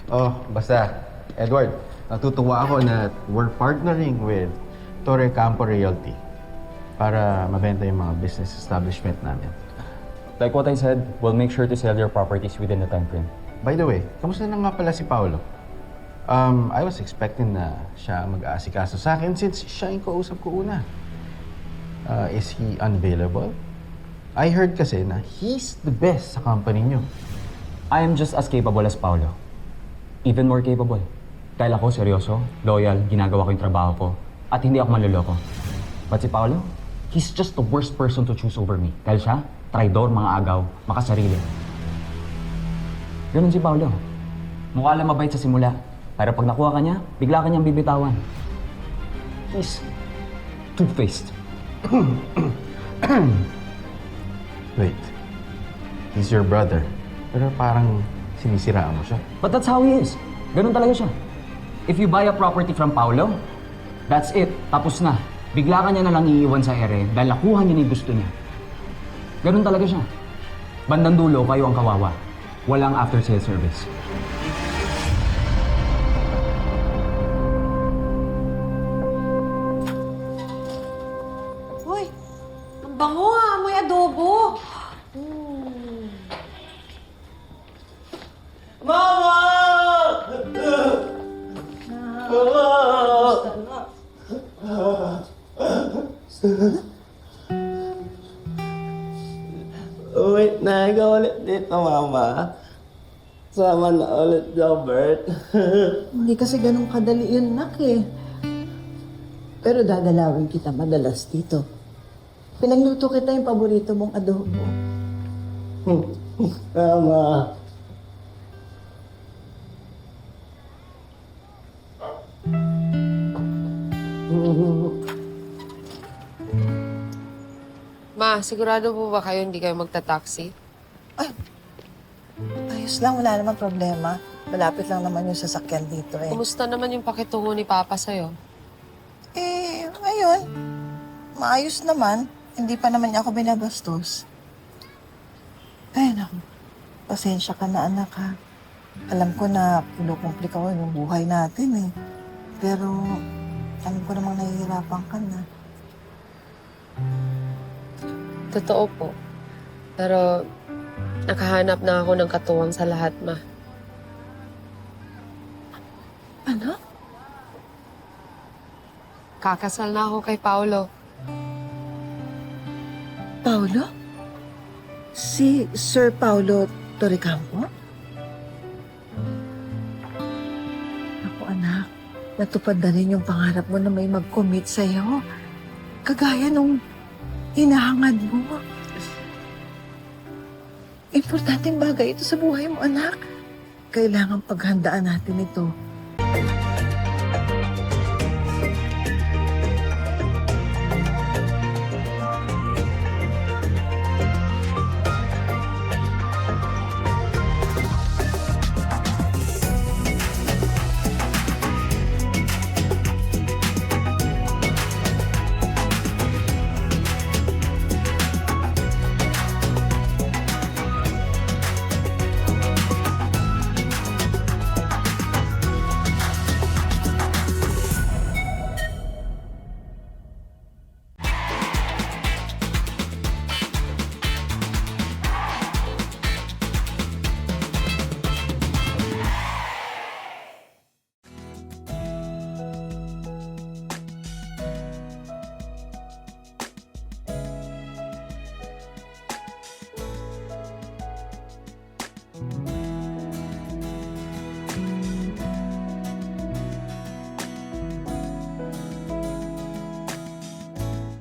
Oh, basta, Edward, natutuwa ako na we're partnering with Torre Campo Realty para mabenta yung mga business establishment namin. Like what I said, we'll make sure to sell your properties within the time frame. By the way, kamusta na nga pala si Paolo? I was expecting na siya mag-aasikaso sa akin since siya yung kausap ko una. Is he unavailable? I heard kasi na he's the best sa company niyo. I am just as capable as Paolo. Even more capable. Dahil ako seryoso, loyal, ginagawa ko yung trabaho ko, at hindi ako manloloko. But si Paolo, he's just the worst person to choose over me. Dahil siya, traidor, mga agaw, makasarili. Ganun si Paolo. Mukha lang mabait sa simula. Pero pag nakuha ka niya, bigla ka niyang bibitawan. He's two-faced. Wait, he's your brother. Pero parang sinisiraan mo siya. But that's how he is. Ganun talaga siya. If you buy a property from Paolo, that's it. Tapos na. Bigla ka niya na lang iiwan sa ere dahil nakuha niya yung gusto niya. Ganun talaga siya. Bandang dulo, kayo ang kawawa. Walang after-sale service. Hoy, ang bango ah, may adobo. Mama! Uwi na ikaw ulit dito, Mama. Sama na ulit, Robert. Hindi kasi ganun kadali yun, nak eh. Pero dadalawin kita madalas dito. Pinagluto kita yung paborito mong adobo. Mama. Ma, sigurado po ba kayo hindi kayo magta-taxi? Ayos lang, wala naman problema. Malapit lang naman yung sasakyan dito eh. Kumusta naman yung pakitungo ni Papa sa'yo? Ngayon, maayos naman. Hindi pa naman niya ako binabastos. Ay, naku. Pasensya ka na, anak, ha. Alam ko na kinukumplika ko yung buhay natin, eh. Pero, alam ko namang nahihirapan ka na. Totoo po. Pero, nakahanap na ako ng katuwang sa lahat, Ma. Ano? Kakasal na ako kay Paolo. Paulo? Si Sir Paulo Torrecampo? Ako, anak. Natupad na rin yung pangarap mo na may mag-commit sa'yo. Kagaya nung hinahangad mo. Importanteng bagay ito sa buhay mo, anak. Kailangan paghandaan natin ito